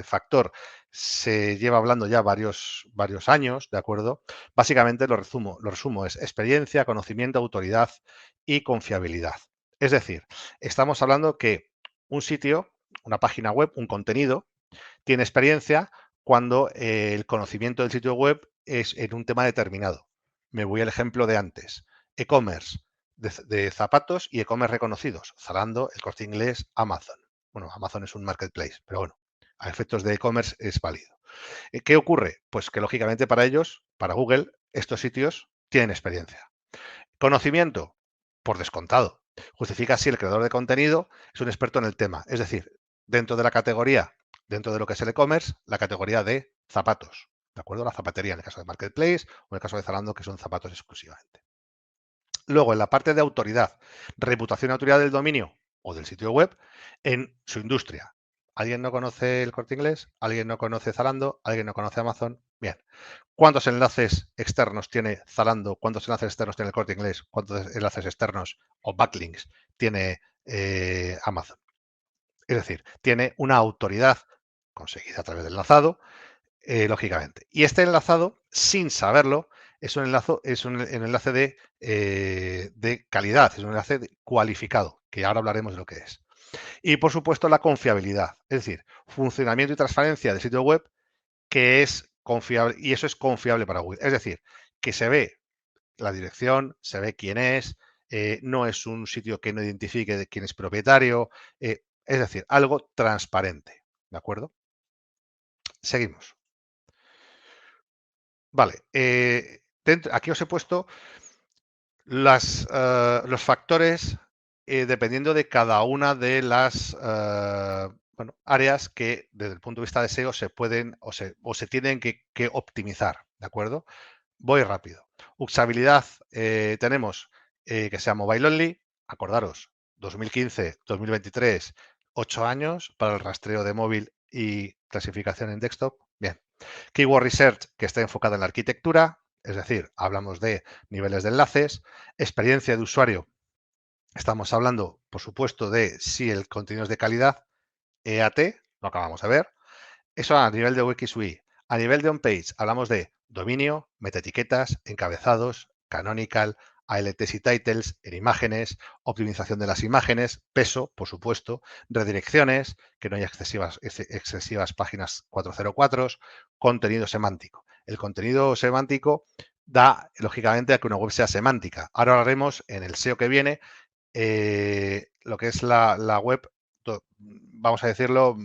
factor se lleva hablando ya varios años, ¿de acuerdo? Básicamente lo resumo, es experiencia, conocimiento, autoridad y confiabilidad. Es decir, estamos hablando que un sitio, una página web, un contenido, tiene experiencia cuando el conocimiento del sitio web es en un tema determinado. Me voy al ejemplo de antes. E-commerce de zapatos y e-commerce reconocidos. Zalando, el Corte Inglés, Amazon. Bueno, Amazon es un marketplace, pero bueno, a efectos de e-commerce es válido. ¿Qué ocurre? Pues que lógicamente para ellos, para Google, estos sitios tienen experiencia. Conocimiento, por descontado. Justifica si el creador de contenido es un experto en el tema. Es decir, dentro de la categoría, dentro de lo que es el e-commerce, la categoría de zapatos. ¿De acuerdo? La zapatería, en el caso de Marketplace o en el caso de Zalando, que son zapatos exclusivamente. Luego, en la parte de autoridad, reputación y autoridad del dominio o del sitio web en su industria. ¿Alguien no conoce el Corte Inglés? ¿Alguien no conoce Zalando? ¿Alguien no conoce Amazon? Bien. ¿Cuántos enlaces externos tiene Zalando? ¿Cuántos enlaces externos tiene el Corte Inglés? ¿Cuántos enlaces externos o backlinks tiene Amazon? Es decir, tiene una autoridad conseguida a través del enlazado, lógicamente. Y este enlazado, sin saberlo, es un enlace de calidad, es un enlace cualificado, que ahora hablaremos de lo que es. Y, por supuesto, la confiabilidad, es decir, funcionamiento y transparencia del sitio web, que es confiable, y eso es confiable para Google. Es decir, que se ve la dirección, se ve quién es, no es un sitio que no identifique de quién es propietario, es decir, algo transparente. ¿De acuerdo? Seguimos. Vale. Aquí os he puesto los factores dependiendo de cada una de las bueno, áreas que desde el punto de vista de SEO se pueden o se tienen que optimizar. ¿De acuerdo? Voy rápido. Usabilidad, tenemos que sea mobile only. Acordaros, 2015, 2023, 8 años para el rastreo de móvil y clasificación en desktop. Bien. Keyword Research, que esté enfocada en la arquitectura, es decir, hablamos de niveles de enlaces. Experiencia de usuario, estamos hablando, por supuesto, de si el contenido es de calidad. EAT, lo acabamos de ver. Eso a nivel de UX/UI. A nivel de on-page, hablamos de dominio, metaetiquetas, encabezados, canonical, ALTs y titles en imágenes, optimización de las imágenes, peso, por supuesto, redirecciones, que no haya excesivas páginas 404, contenido semántico. El contenido semántico da, lógicamente, a que una web sea semántica. Ahora hablaremos en el SEO que viene lo que es la web, vamos a decirlo,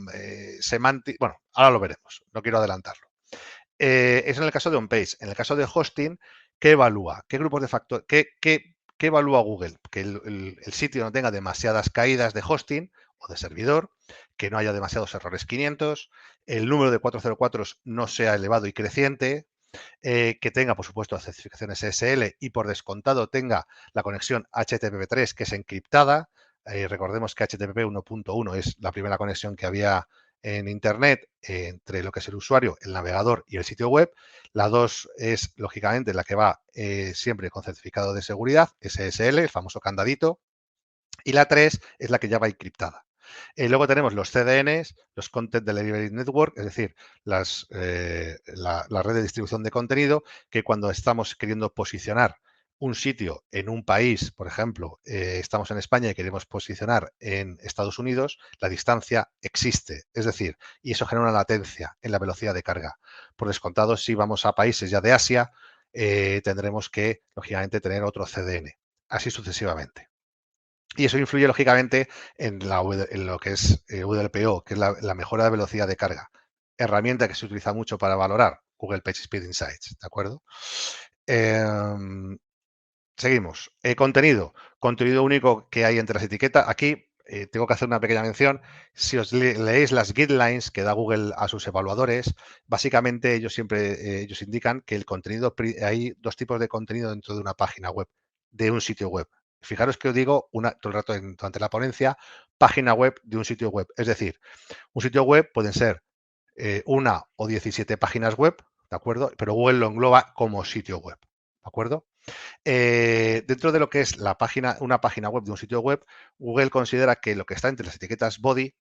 semántica. Bueno, ahora lo veremos, no quiero adelantarlo. Es en el caso de on-page. En el caso de hosting, ¿qué evalúa? ¿Qué grupos de factores? ¿Qué evalúa Google? Que el sitio no tenga demasiadas caídas de hosting o de servidor, que no haya demasiados errores 500, el número de 404 no sea elevado y creciente, que tenga, por supuesto, certificaciones SSL y por descontado tenga la conexión HTTP3 que es encriptada. Recordemos que HTTP 1.1 es la primera conexión que había en Internet entre lo que es el usuario, el navegador y el sitio web. La 2 es, lógicamente, la que va siempre con certificado de seguridad, SSL, el famoso candadito. Y la 3 es la que ya va encriptada. Luego tenemos los CDNs, los Content Delivery Network, es decir, la red de distribución de contenido, que cuando estamos queriendo posicionar un sitio en un país, por ejemplo, estamos en España y queremos posicionar en Estados Unidos, la distancia existe, es decir, y eso genera una latencia en la velocidad de carga. Por descontado, si vamos a países ya de Asia, tendremos que, lógicamente, tener otro CDN, así sucesivamente. Y eso influye, lógicamente, en lo que es WPO, que es la mejora de velocidad de carga. Herramienta que se utiliza mucho para valorar Google PageSpeed Insights, ¿de acuerdo? Seguimos. Contenido. Contenido único que hay entre las etiquetas. Aquí tengo que hacer una pequeña mención. Si os leéis las guidelines que da Google a sus evaluadores, básicamente ellos indican que el contenido, hay dos tipos de contenido dentro de una página web, de un sitio web. Fijaros que os digo todo el rato durante la ponencia, página web de un sitio web. Es decir, un sitio web pueden ser una o 17 páginas web, ¿de acuerdo? Pero Google lo engloba como sitio web, ¿de acuerdo? Dentro de lo que es una página web de un sitio web, Google considera que lo que está entre las etiquetas body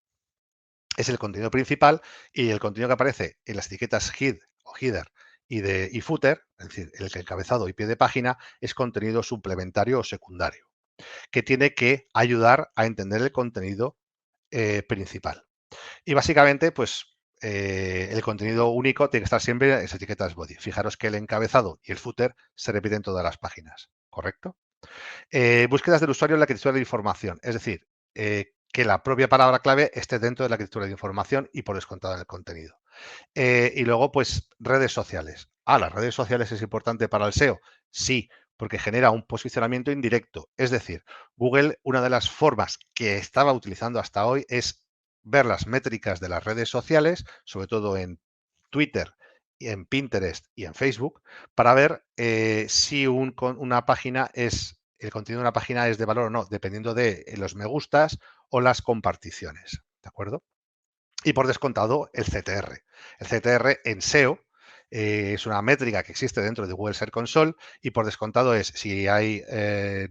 es el contenido principal y el contenido que aparece en las etiquetas head o header y footer, es decir, el encabezado y pie de página, es contenido suplementario o secundario, que tiene que ayudar a entender el contenido principal. Y básicamente, pues el contenido único tiene que estar siempre en las etiquetas body. Fijaros que el encabezado y el footer se repiten en todas las páginas, ¿correcto? Búsquedas del usuario en la arquitectura de información, es decir, que la propia palabra clave esté dentro de la arquitectura de información y por descontado en el contenido. Y luego, pues, redes sociales. ¿Las redes sociales es importante para el SEO? Sí, porque genera un posicionamiento indirecto. Es decir, Google, una de las formas que estaba utilizando hasta hoy es ver las métricas de las redes sociales, sobre todo en Twitter, en Pinterest y en Facebook, para ver si una página el contenido de una página es de valor o no, dependiendo de los me gustas o las comparticiones. ¿De acuerdo? Y por descontado, el CTR. El CTR en SEO es una métrica que existe dentro de Google Search Console y por descontado es si hay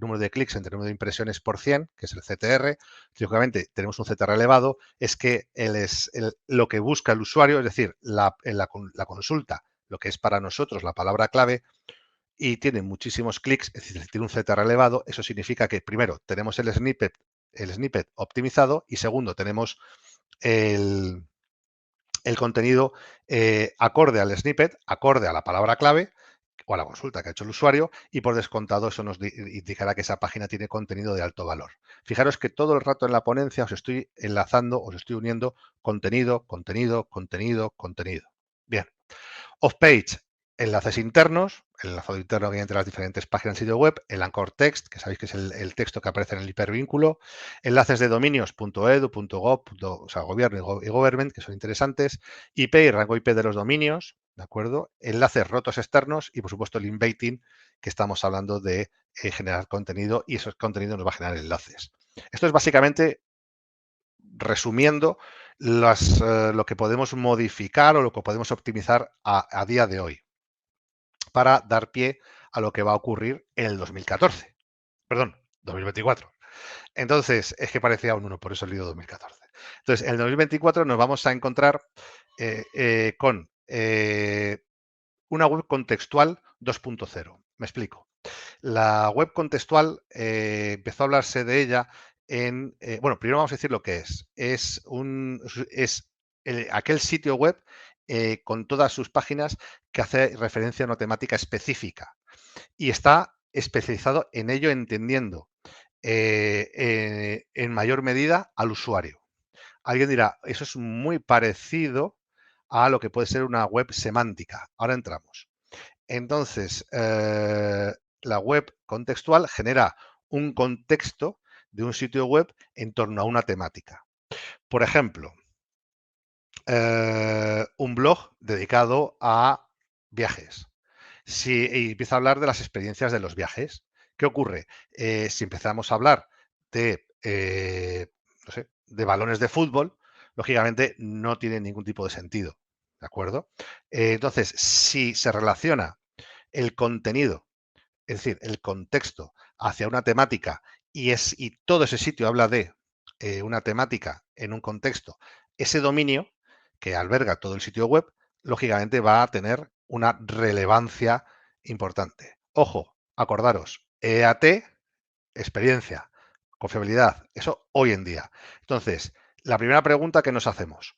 número de clics entre número de impresiones por 100, que es el CTR. Lógicamente, tenemos un CTR elevado, es que lo que busca el usuario, es decir, la consulta, lo que es para nosotros la palabra clave, y tiene muchísimos clics, es decir, tiene un CTR elevado, eso significa que primero tenemos el snippet optimizado y segundo tenemos el contenido acorde al snippet, acorde a la palabra clave o a la consulta que ha hecho el usuario y por descontado eso nos indicará que esa página tiene contenido de alto valor. Fijaros que todo el rato en la ponencia os estoy enlazando, os estoy uniendo contenido, contenido, contenido, contenido. Bien. Off-page, enlaces internos, el enlazado interno que hay entre las diferentes páginas del sitio web, el anchor text, que sabéis que es el texto que aparece en el hipervínculo, enlaces de dominios .edu, .gov, o sea, gobierno y government, que son interesantes, IP y rango IP de los dominios, ¿de acuerdo? Enlaces rotos externos y, por supuesto, el inbaiting, que estamos hablando de generar contenido y ese contenido nos va a generar enlaces. Esto es básicamente, resumiendo, lo que podemos modificar o lo que podemos optimizar a día de hoy para dar pie a lo que va a ocurrir en el 2014. Perdón, 2024. Entonces, es que parecía un 1, por eso he leído 2014. Entonces, en el 2024 nos vamos a encontrar con una web contextual 2.0. Me explico. La web contextual empezó a hablarse de ella en... bueno, primero vamos a decir lo que es. Es aquel sitio web con todas sus páginas que hace referencia a una temática específica y está especializado en ello entendiendo en mayor medida al usuario. Alguien dirá, eso es muy parecido a lo que puede ser una web semántica. Ahora entramos. Entonces, la web contextual genera un contexto de un sitio web en torno a una temática. Por ejemplo, un blog dedicado a viajes. Si empieza a hablar de las experiencias de los viajes, ¿qué ocurre? Si empezamos a hablar de, no sé, de balones de fútbol, lógicamente no tiene ningún tipo de sentido, ¿de acuerdo? Entonces, si se relaciona el contenido, es decir, el contexto hacia una temática y todo ese sitio habla de una temática en un contexto, ese dominio que alberga todo el sitio web, lógicamente va a tener una relevancia importante. Ojo, acordaros, EAT, experiencia, confiabilidad, eso hoy en día. Entonces, la primera pregunta que nos hacemos,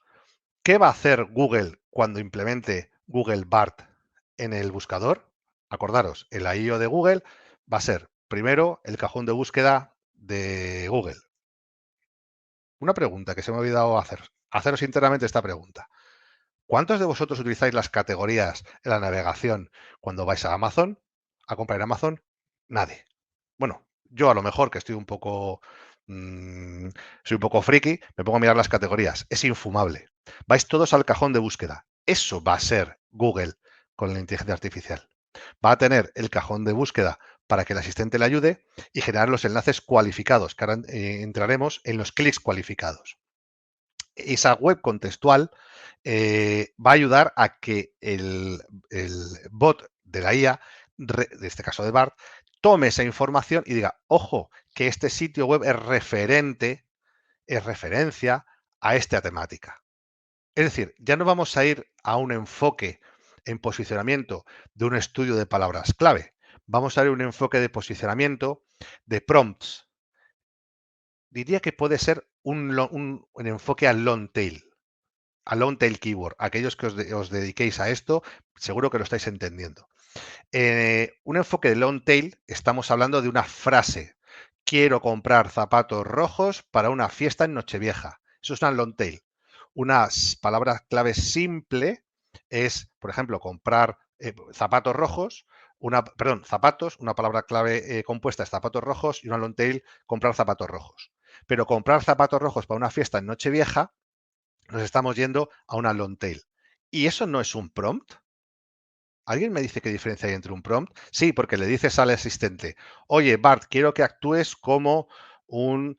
¿qué va a hacer Google cuando implemente Google BART en el buscador? Acordaros, el I/O de Google va a ser primero el cajón de búsqueda de Google. Una pregunta que se me ha olvidado haceros internamente esta pregunta. ¿Cuántos de vosotros utilizáis las categorías en la navegación cuando vais a Amazon, a comprar en Amazon? Nadie. Bueno, yo a lo mejor que estoy un poco, soy un poco friki, me pongo a mirar las categorías. Es infumable. Vais todos al cajón de búsqueda. Eso va a ser Google con la inteligencia artificial. Va a tener el cajón de búsqueda para que el asistente le ayude y generar los enlaces cualificados, que ahora entraremos en los clics cualificados. Esa web contextual va a ayudar a que el bot de la IA, de este caso de BART, tome esa información y diga, ojo, que este sitio web es referencia a esta temática. Es decir, ya no vamos a ir a un enfoque en posicionamiento de un estudio de palabras clave. Vamos a ir a un enfoque de posicionamiento de prompts. Diría que puede ser un enfoque al long tail. A long tail keyword. Aquellos que os dediquéis a esto, seguro que lo estáis entendiendo. Un enfoque de long tail, estamos hablando de una frase. Quiero comprar zapatos rojos para una fiesta en Nochevieja. Eso es una long tail. Una palabra clave simple es, por ejemplo, comprar zapatos rojos, zapatos, una palabra clave compuesta es zapatos rojos y una long tail, comprar zapatos rojos. Pero comprar zapatos rojos para una fiesta en Nochevieja, nos estamos yendo a una long tail. ¿Y eso no es un prompt? ¿Alguien me dice qué diferencia hay entre un prompt? Sí, porque le dices al asistente, oye, Bart, quiero que actúes como un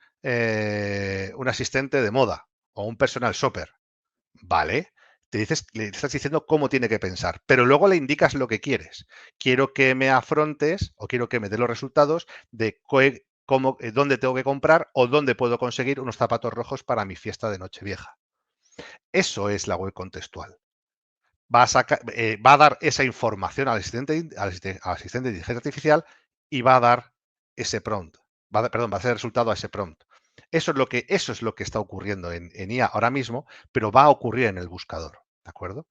asistente de moda o un personal shopper. Vale, le estás diciendo cómo tiene que pensar, pero luego le indicas lo que quieres. Quiero que me afrontes o quiero que me dé los resultados de dónde tengo que comprar o dónde puedo conseguir unos zapatos rojos para mi fiesta de Nochevieja. Eso es la web contextual. Va a dar esa información al asistente de inteligencia artificial y va a dar ese prompt. Va a hacer resultado a ese prompt. Eso es lo que está ocurriendo en IA ahora mismo, pero va a ocurrir en el buscador. ¿De acuerdo?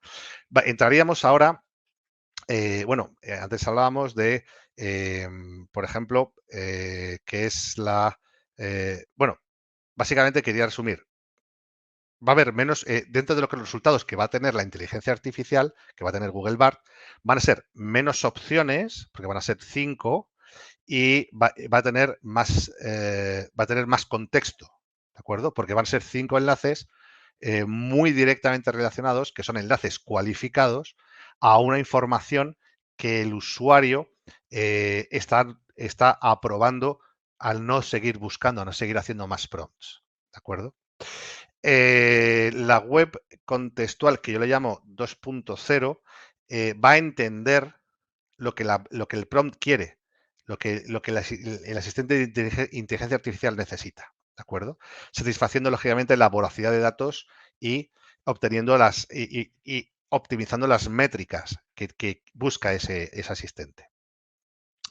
Entraríamos ahora, antes hablábamos de, por ejemplo, que es básicamente quería resumir. Va a haber menos, dentro de los resultados que va a tener la inteligencia artificial, que va a tener Google Bart, van a ser menos opciones, porque van a ser 5, y va a tener más contexto, ¿de acuerdo? Porque van a ser 5 enlaces muy directamente relacionados, que son enlaces cualificados a una información que el usuario está aprobando al no seguir buscando, a no seguir haciendo más prompts. ¿De acuerdo? La web contextual, que yo le llamo 2.0, va a entender lo que el prompt quiere, lo que el asistente de inteligencia artificial necesita, ¿de acuerdo? Satisfaciendo, lógicamente, la voracidad de datos y obteniendo y optimizando las métricas que busca ese asistente.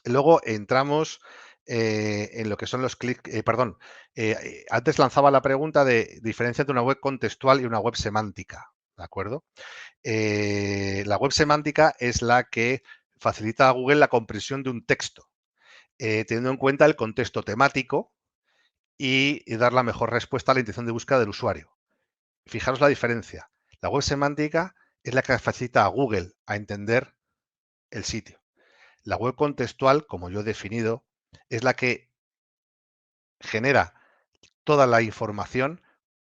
Luego entramos en lo que son los clics, perdón, antes lanzaba la pregunta de diferencia entre una web contextual y una web semántica, ¿de acuerdo? La web semántica es la que facilita a Google la comprensión de un texto, teniendo en cuenta el contexto temático y dar la mejor respuesta a la intención de búsqueda del usuario. Fijaros la diferencia. La web semántica es la que facilita a Google a entender el sitio. La web contextual, como yo he definido, es la que genera toda la información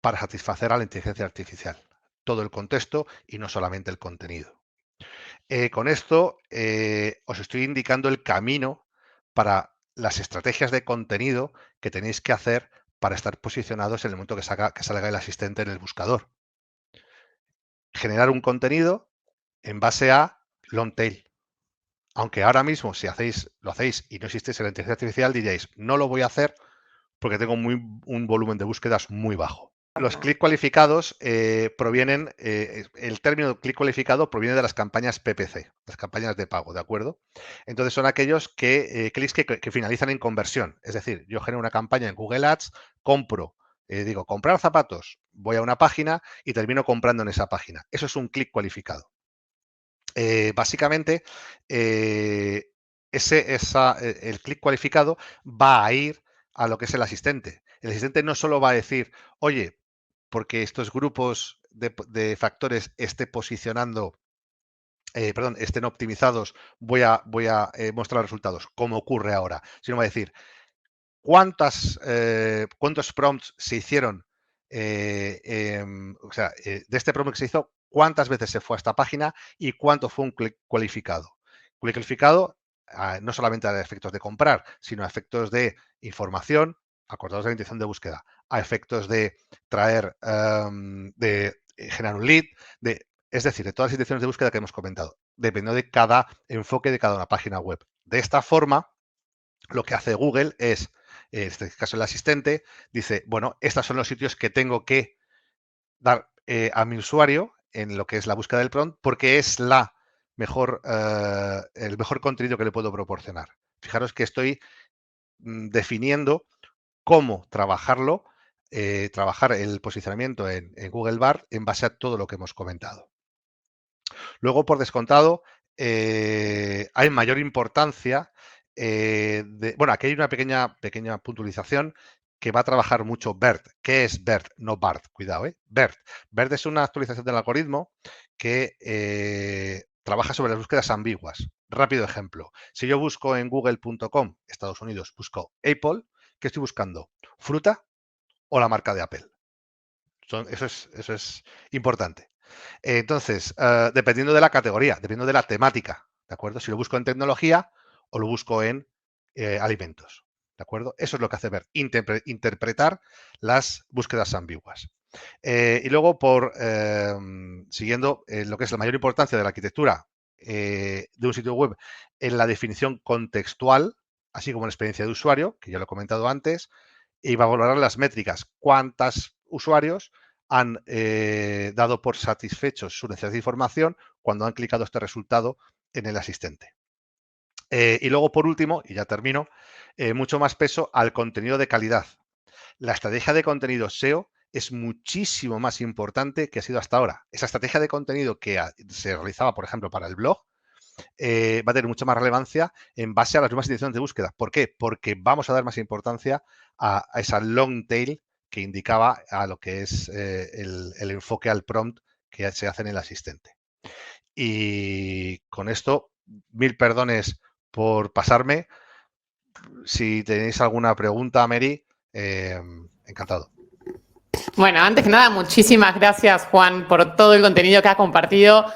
para satisfacer a la inteligencia artificial. Todo el contexto y no solamente el contenido. Con esto os estoy indicando el camino para las estrategias de contenido que tenéis que hacer para estar posicionados en el momento que salga el asistente en el buscador. Generar un contenido en base a long tail. Aunque ahora mismo, si lo hacéis y no existiese la inteligencia artificial, diréis, no lo voy a hacer porque tengo un volumen de búsquedas muy bajo. Los clics cualificados provienen, el término clic cualificado proviene de las campañas PPC, las campañas de pago, ¿de acuerdo? Entonces son aquellos clics que finalizan en conversión. Es decir, yo genero una campaña en Google Ads, compro, digo, comprar zapatos, voy a una página y termino comprando en esa página. Eso es un clic cualificado. Básicamente, el clic cualificado va a ir a lo que es el asistente. El asistente no solo va a decir, oye, porque estos grupos de factores estén optimizados, voy a mostrar resultados, como ocurre ahora, sino va a decir, ¿cuántos prompts se hicieron? De este prompt que se hizo, ¿cuántas veces se fue a esta página y cuánto fue un clic cualificado? Clic cualificado no solamente a efectos de comprar, sino a efectos de información, acordados de la intención de búsqueda, a efectos de traer, de generar un lead, es decir, de todas las intenciones de búsqueda que hemos comentado, dependiendo de cada enfoque de cada una página web. De esta forma, lo que hace Google es, en este caso el asistente, dice, bueno, estos son los sitios que tengo que dar a mi usuario en lo que es la búsqueda del prompt, porque es el mejor contenido que le puedo proporcionar. Fijaros que estoy definiendo cómo trabajar el posicionamiento en Google Bar en base a todo lo que hemos comentado. Luego, por descontado, hay mayor importancia. Bueno, aquí hay una pequeña puntualización que va a trabajar mucho BERT. ¿Qué es BERT? No BART, cuidado, ¿eh? BERT. BERT es una actualización del algoritmo que trabaja sobre las búsquedas ambiguas. Rápido ejemplo. Si yo busco en google.com, Estados Unidos, busco Apple, ¿qué estoy buscando? ¿Fruta o la marca de Apple? Eso es importante. Entonces, dependiendo de la categoría, dependiendo de la temática, ¿de acuerdo? Si lo busco en tecnología o lo busco en alimentos, ¿de acuerdo? Eso es lo que hace ver, interpretar las búsquedas ambiguas. Y luego, siguiendo lo que es la mayor importancia de la arquitectura de un sitio web en la definición contextual, así como en la experiencia de usuario, que ya lo he comentado antes, y va a valorar las métricas. ¿Cuántos usuarios han dado por satisfechos su necesidad de información cuando han clicado este resultado en el asistente? Y luego, por último, y ya termino, mucho más peso al contenido de calidad. La estrategia de contenido SEO es muchísimo más importante que ha sido hasta ahora. Esa estrategia de contenido que se realizaba, por ejemplo, para el blog, va a tener mucha más relevancia en base a las nuevas intenciones de búsqueda. ¿Por qué? Porque vamos a dar más importancia a esa long tail que indicaba a lo que es el enfoque al prompt que se hace en el asistente. Y con esto, 1000 perdones por pasarme. Si tenéis alguna pregunta, Mary, encantado. Bueno, antes que nada, muchísimas gracias, Juan, por todo el contenido que has compartido.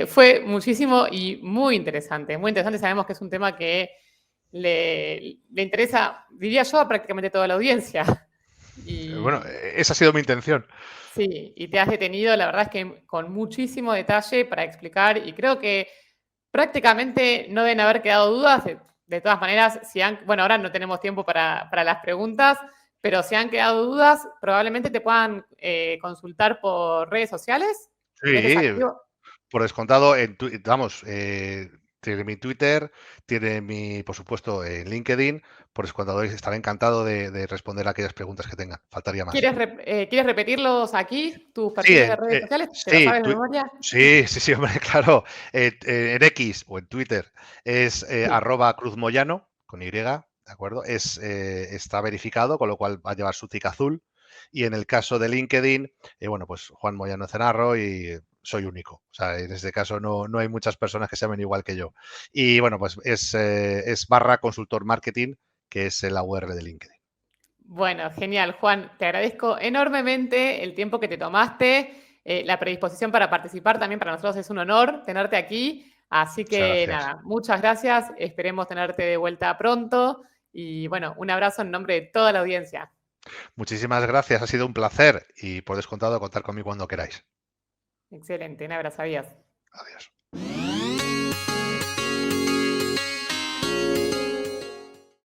Fue muchísimo y muy interesante, muy interesante. Sabemos que es un tema que le interesa, diría yo, a prácticamente toda la audiencia. Bueno, Y esa ha sido mi intención. sí, y te has detenido, la verdad es que con muchísimo detalle para explicar y creo que prácticamente no deben haber quedado dudas. De todas maneras, bueno, ahora no tenemos tiempo para las preguntas, pero si han quedado dudas, probablemente te puedan consultar por redes sociales. ¿Eres Sí, activo? por descontado, vamos, tiene mi Twitter, tiene mi, por supuesto, LinkedIn. Por descontado, estaré encantado de responder a aquellas preguntas que tengan. Faltaría más. ¿Quieres repetirlos aquí, tus Sí, perfiles de redes sociales? ¿Te lo sí, sabes de memoria? sí, sí, sí, hombre, claro. En X o en Twitter es Sí. @cruzmoyano, con Y, ¿de acuerdo? Está verificado, con lo cual va a llevar su tic azul. Y en el caso de LinkedIn, bueno, pues Juan Moyano Cenarro y soy único. O sea, en este caso no hay muchas personas que se llamen igual que yo. Y bueno, pues es /consultor marketing, que es la URL de LinkedIn. Bueno, genial, Juan. Te agradezco enormemente el tiempo que te tomaste, la predisposición para participar. También para nosotros es un honor tenerte aquí. Así Muchas que gracias. nada, muchas gracias. Esperemos tenerte de vuelta pronto. Y bueno, un abrazo en nombre de toda la audiencia. Muchísimas gracias, ha sido un placer y por descontado contar conmigo cuando queráis. Excelente, un abrazo. Adiós. Adiós.